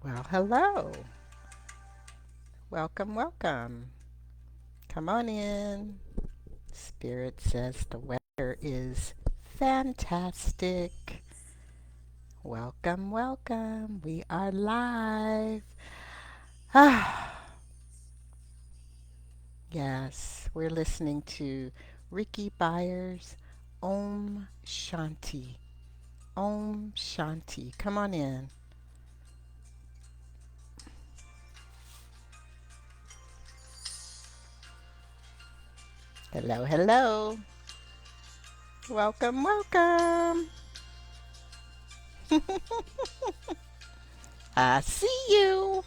Well, hello. Welcome, welcome. Come on in. Spirit says the weather is fantastic. Welcome, welcome. We are live. Ah, yes, we're listening to Ricky Byers' Om Shanti. Om Shanti. Come on in. Hello, hello. Welcome, welcome. I see you.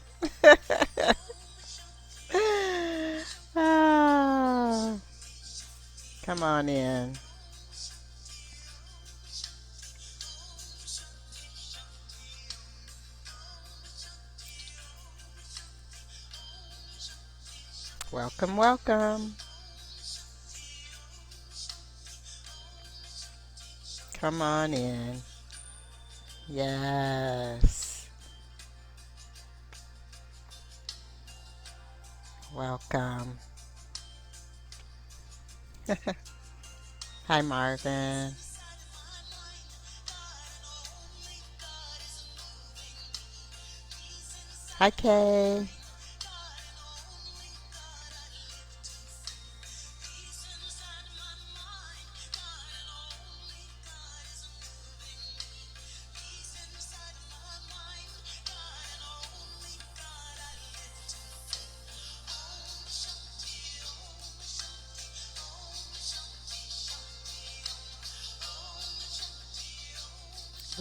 Ah, come on in. Welcome, welcome. Come on in. Yes. Welcome. Hi, Marvin. Hi, Kay.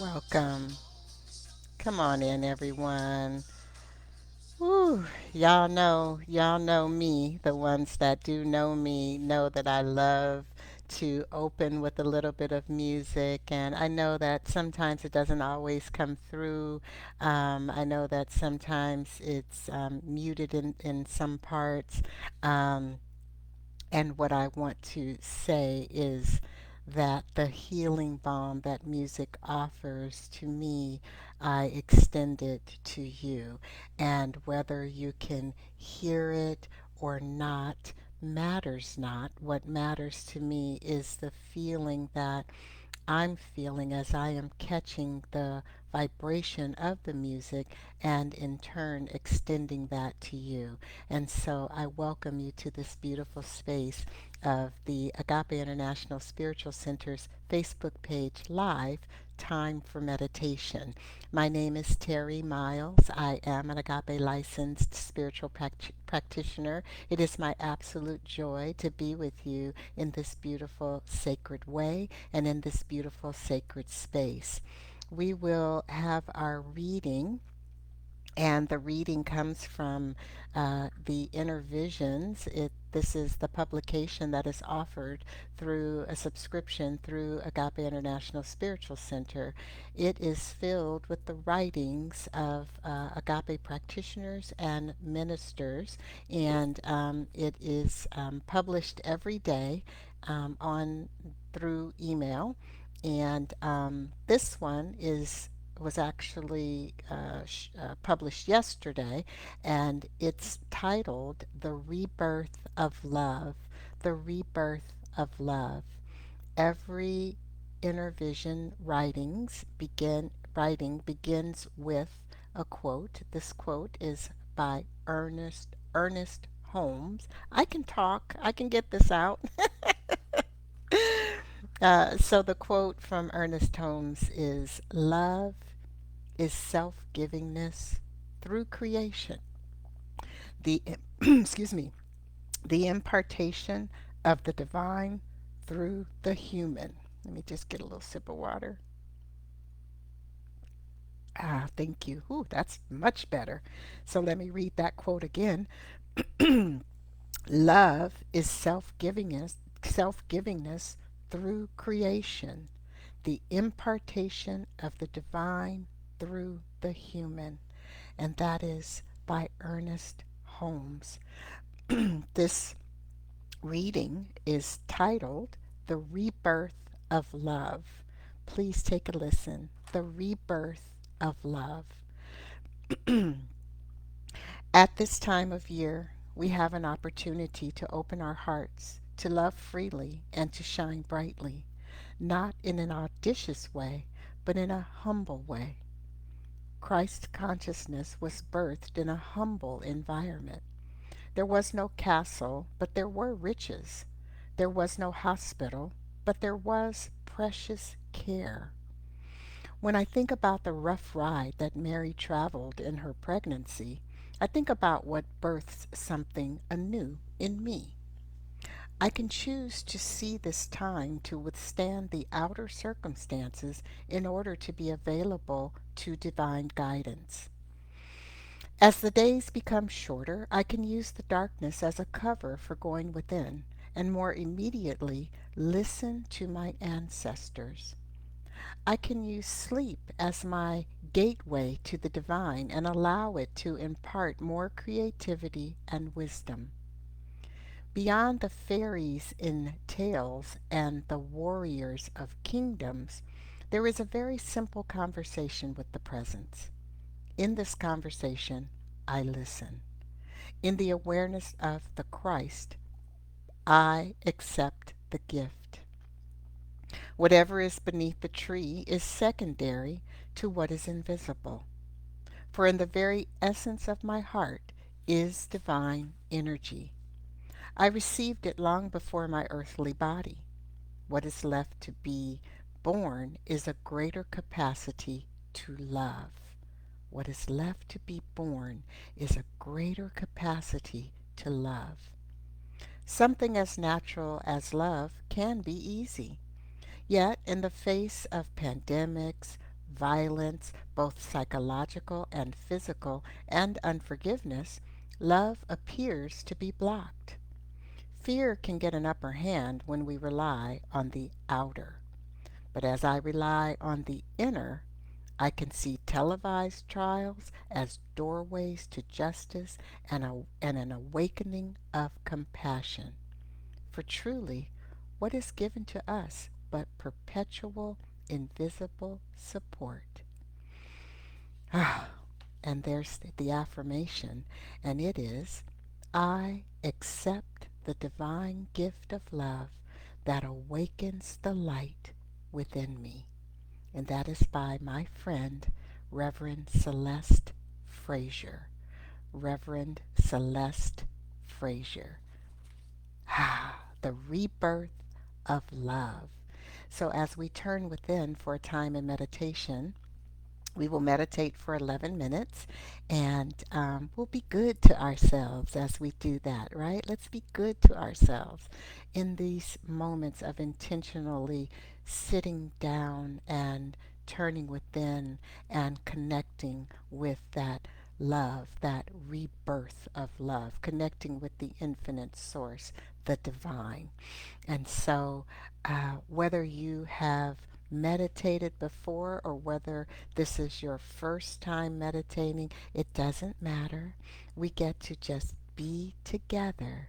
Welcome. Come on in, everyone. Woo. Y'all know me. The ones that do know me know that I love to open with a little bit of music, and I know that sometimes it doesn't always come through. I know that sometimes it's muted in some parts. Um, and what I want to say is that the healing balm that music offers to me, I extend it to you. And whether you can hear it or not matters not. What matters to me is the feeling that I'm feeling as I am catching the vibration of the music and in turn extending that to you. And so I welcome you to this beautiful space of the Agape International Spiritual Center's Facebook page live. Time for meditation. My name is Terry Miles. I am an Agape licensed spiritual practitioner. It is my absolute joy to be with you in this beautiful sacred way and in this beautiful sacred space. We will have our reading, and the reading comes from the Inner Visions. This is the publication that is offered through a subscription through Agape International Spiritual Center. It is filled with the writings of Agape practitioners and ministers, and it is published every day on through email. And this one is was actually published yesterday, and it's titled "The Rebirth of Love." The Rebirth of Love. Every inner vision writing begins with a quote. This quote is by Ernest Holmes. I can talk. I can get this out. So the quote from Ernest Holmes is, "Love is self-givingness through creation. The excuse me, the impartation of the divine through the human." Let me just get a little sip of water. Ah, thank you. Ooh, that's much better. So let me read that quote again. Love is self-givingness through creation, the impartation of the divine through the human. And that is by Ernest Holmes. This reading is titled "The Rebirth of Love." Please take a listen. The Rebirth of Love. At this time of year, we have an opportunity to open our hearts, to love freely, and to shine brightly, not in an audacious way, but in a humble way. Christ consciousness was birthed in a humble environment. There was no castle, but there were riches. There was no hospital, but there was precious care. When I think about the rough ride that Mary traveled in her pregnancy, I think about what births something anew in me. I can choose to see this time to withstand the outer circumstances in order to be available to divine guidance. As the days become shorter, I can use the darkness as a cover for going within and more immediately listen to my ancestors. I can use sleep as my gateway to the divine and allow it to impart more creativity and wisdom. Beyond the fairies in tales and the warriors of kingdoms, there is a very simple conversation with the presence. In this conversation, I listen. In the awareness of the Christ, I accept the gift. Whatever is beneath the tree is secondary to what is invisible. For in the very essence of my heart is divine energy. I received it long before my earthly body. What is left to be born is a greater capacity to love. What is left to be born is a greater capacity to love. Something as natural as love can be easy. Yet, in the face of pandemics, violence, both psychological and physical, and unforgiveness, love appears to be blocked. Fear can get an upper hand when we rely on the outer. But as I rely on the inner, I can see televised trials as doorways to justice and an awakening of compassion. For truly, what is given to us but perpetual, invisible support? Ah, and there's the affirmation, and it is I accept the divine gift of love that awakens the light within me. And that is by my friend, Reverend Celeste Frazier. Reverend Celeste Frazier. Ah, the rebirth of love. So, as we turn within for a time in meditation, we will meditate for 11 minutes and we'll be good to ourselves as we do that, right? Let's be good to ourselves in these moments of intentionally sitting down and turning within and connecting with that love, that rebirth of love, connecting with the infinite source, the divine. And so, whether you have meditated before or whether this is your first time meditating, it doesn't matter. We get to just be together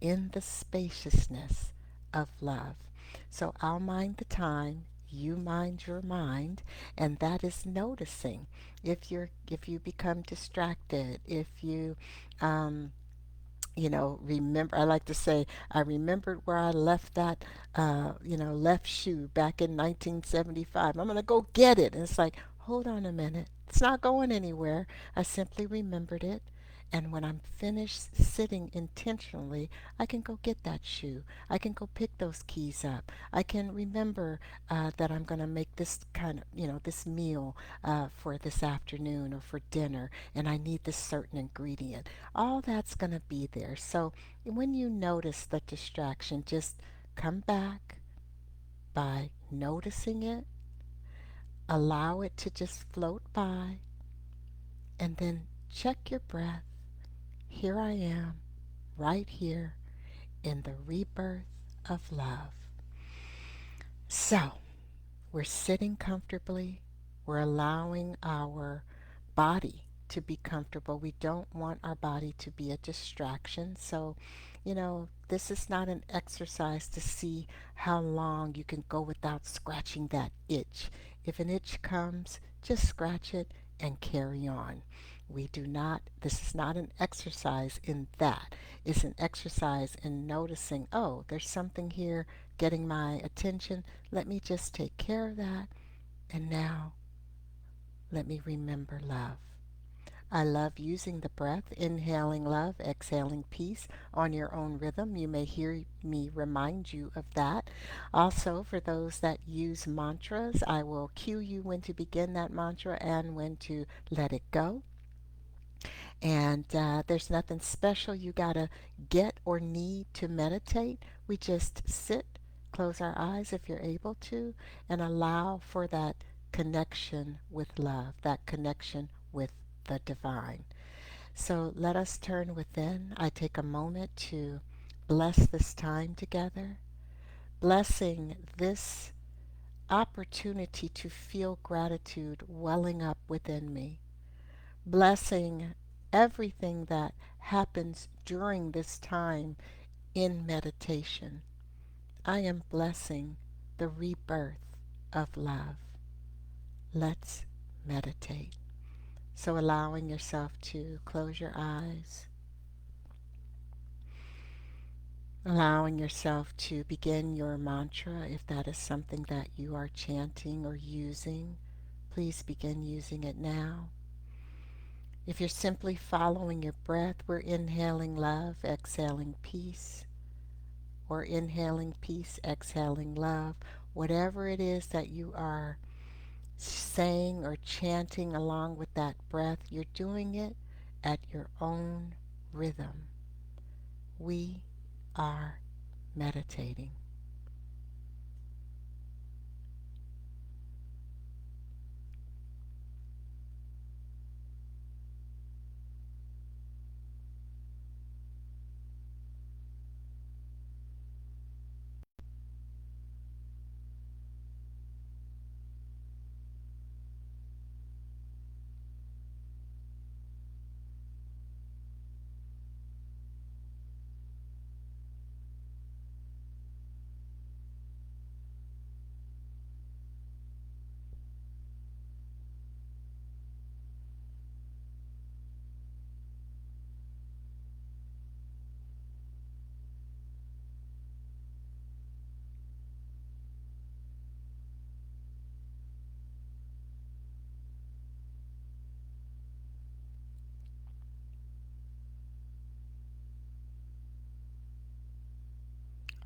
in the spaciousness of love. So I'll mind the time, you mind your mind, and that is noticing if you become distracted, if you remember, I like to say, I remembered where I left that, left shoe back in 1975. I'm going to go get it. And it's like, hold on a minute. It's not going anywhere. I simply remembered it. And when I'm finished sitting intentionally, I can go get that shoe. I can go pick those keys up. I can remember that I'm going to make this kind of, this meal for this afternoon or for dinner, and I need this certain ingredient. All that's going to be there. So when you notice the distraction, just come back by noticing it, allow it to just float by, and then check your breath. Here I am, right here in the rebirth of love. So we're sitting comfortably, we're allowing our body to be comfortable. We don't want our body to be a distraction. So, this is not an exercise to see how long you can go without scratching that itch. If an itch comes, just scratch it and carry on. We do not, this is not an exercise in that. It's an exercise in noticing, oh, there's something here getting my attention. Let me just take care of that. And now let me remember love. I love using the breath, inhaling love, exhaling peace on your own rhythm. You may hear me remind you of that. Also, for those that use mantras, I will cue you when to begin that mantra and when to let it go. And there's nothing special you got to get or need to meditate. We just sit, close our eyes if you're able to, and allow for that connection with love, that connection with the divine. So let us turn within. I take a moment to bless this time together, blessing this opportunity to feel gratitude welling up within me, blessing everything that happens during this time in meditation. I am blessing the rebirth of love. Let's meditate. So, allowing yourself to close your eyes, allowing yourself to begin your mantra if that is something that you are chanting or using. Please begin using it now. If you're simply following your breath, we're inhaling love, exhaling peace, or inhaling peace, exhaling love. Whatever it is that you are saying or chanting along with that breath, you're doing it at your own rhythm. We are meditating.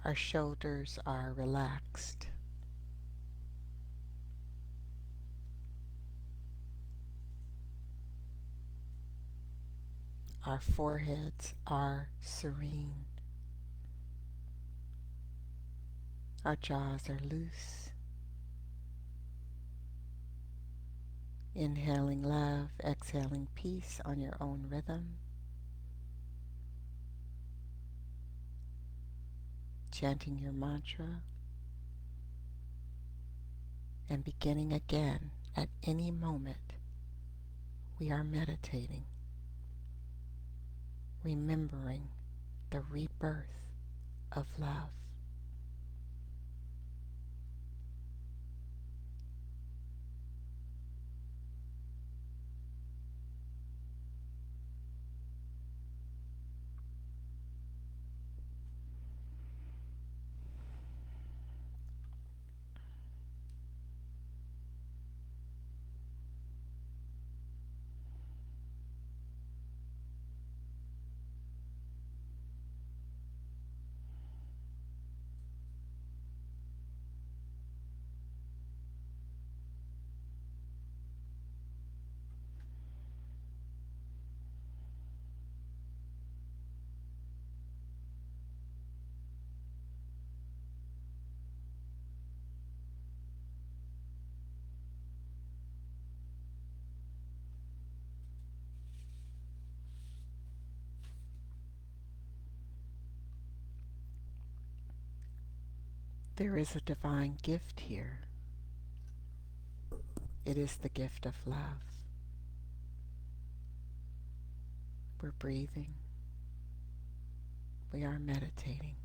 Our shoulders are relaxed. Our foreheads are serene. Our jaws are loose. Inhaling love, exhaling peace on your own rhythm. Chanting your mantra and beginning again at any moment. We are meditating, remembering the rebirth of love. There is a divine gift here. It is the gift of love. We're breathing. We are meditating.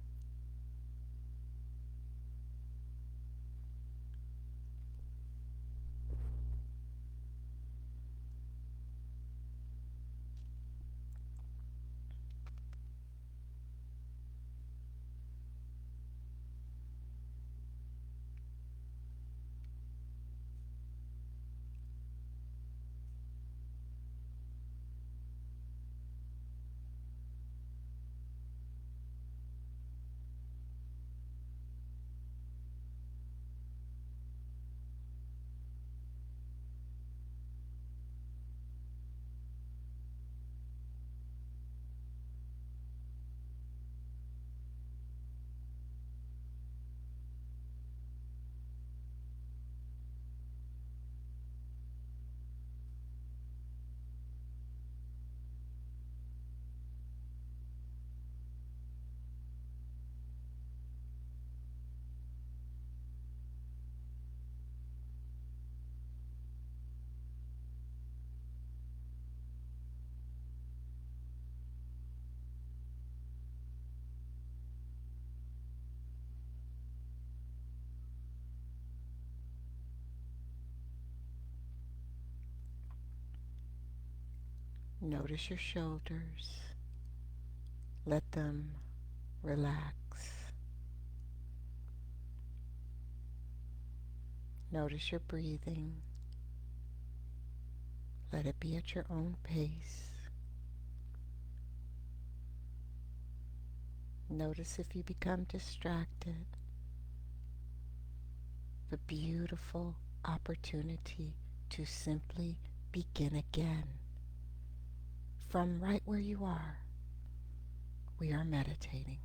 Notice your shoulders. Let them relax. Notice your breathing. Let it be at your own pace. Notice if you become distracted, the beautiful opportunity to simply begin again from right where you are. We are meditating.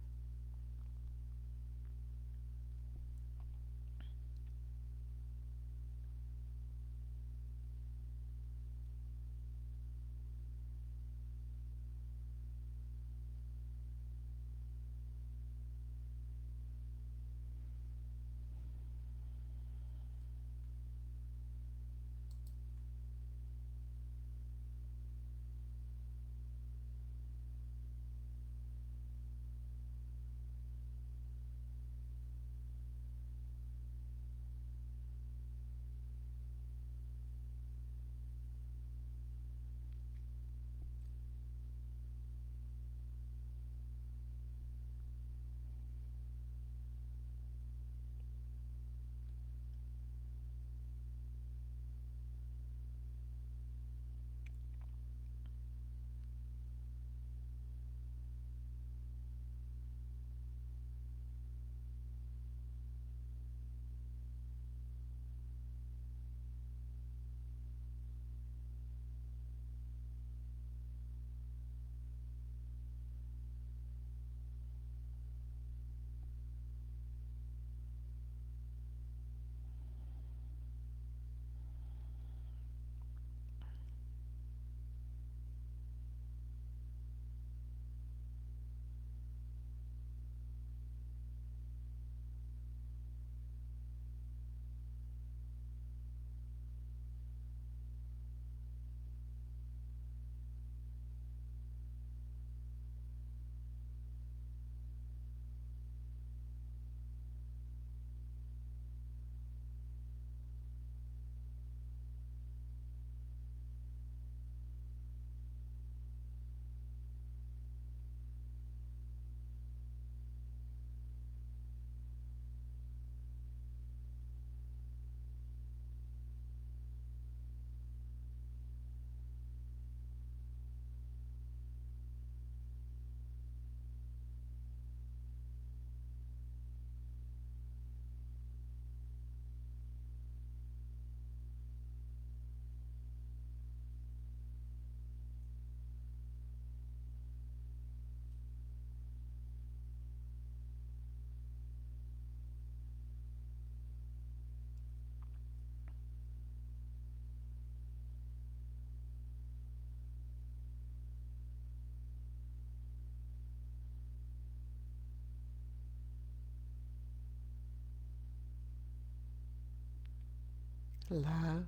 Love,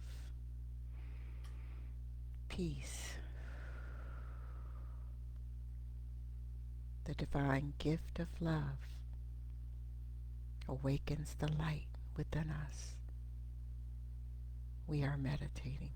peace, the divine gift of love awakens the light within us. We are meditating.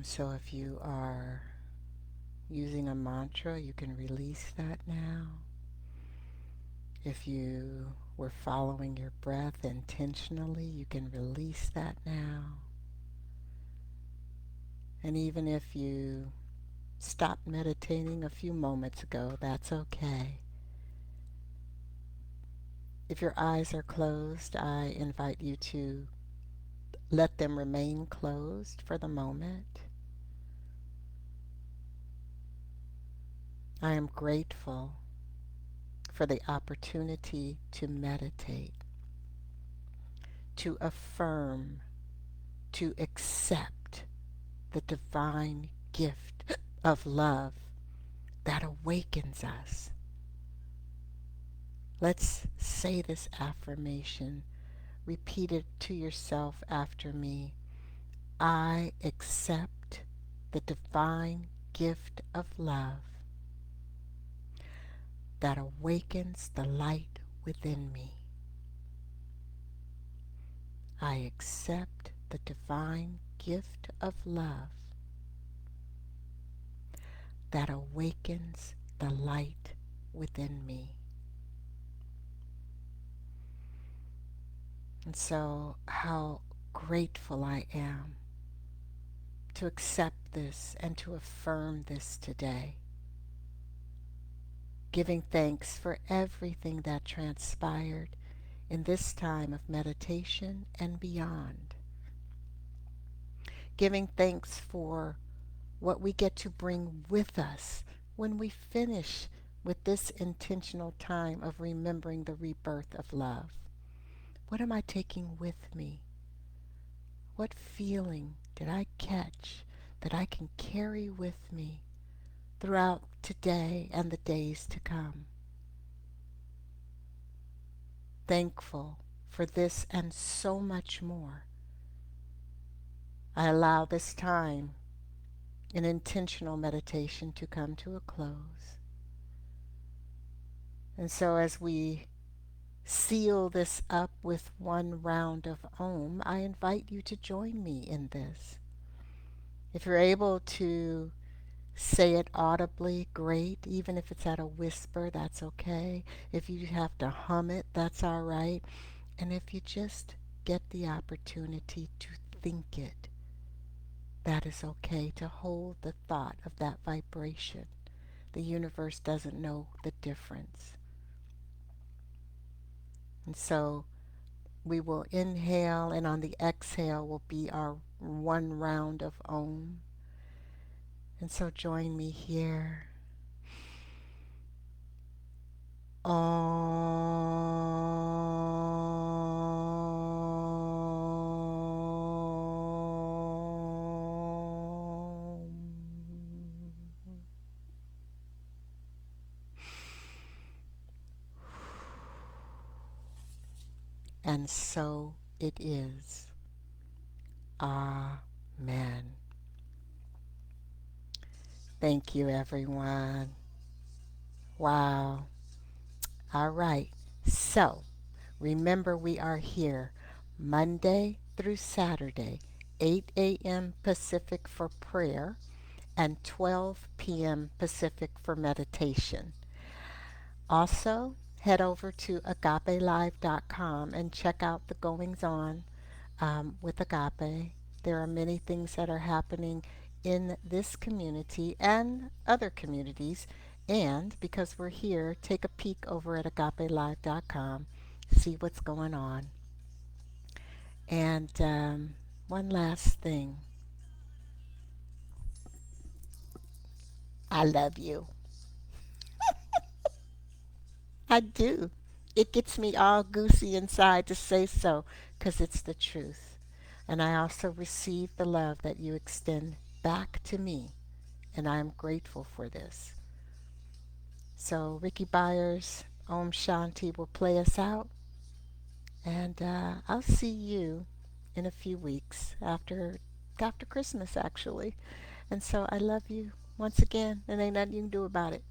So if you are using a mantra, you can release that now. If you were following your breath intentionally, you can release that now. And even if you stopped meditating a few moments ago, that's okay. If your eyes are closed, I invite you to let them remain closed for the moment. I am grateful for the opportunity to meditate, to affirm, to accept the divine gift of love that awakens us. Let's say this affirmation. Repeat it to yourself after me. I accept the divine gift of love that awakens the light within me. I accept the divine gift of love that awakens the light within me. And so, how grateful I am to accept this and to affirm this today. Giving thanks for everything that transpired in this time of meditation and beyond. Giving thanks for what we get to bring with us when we finish with this intentional time of remembering the rebirth of love. What am I taking with me? What feeling did I catch that I can carry with me throughout today and the days to come? Thankful for this and so much more. I allow this time in intentional meditation to come to a close. And so as we seal this up with one round of Om, I invite you to join me in this. If you're able to say it audibly, great. Even if it's at a whisper, that's okay. If you have to hum it, that's all right. And if you just get the opportunity to think it, that is okay. To hold the thought of that vibration. The universe doesn't know the difference. And so we will inhale, and on the exhale will be our one round of Om. And so join me here. Om. And so it is. Amen. Thank you, everyone. Wow. All right. So, remember we are here Monday through Saturday, 8 a.m. Pacific for prayer and 12 p.m. Pacific for meditation. Also, head over to agapelive.com and check out the goings on with Agape. There are many things that are happening in this community and other communities. And because we're here, take a peek over at agapelive.com, see what's going on. And one last thing. I love you. I do. It gets me all goosey inside to say so because it's the truth. And I also receive the love that you extend back to me. And I am grateful for this. So Ricky Byers, Om Shanti will play us out. And I'll see you in a few weeks after Christmas, actually. And so I love you once again, and ain't nothing you can do about it.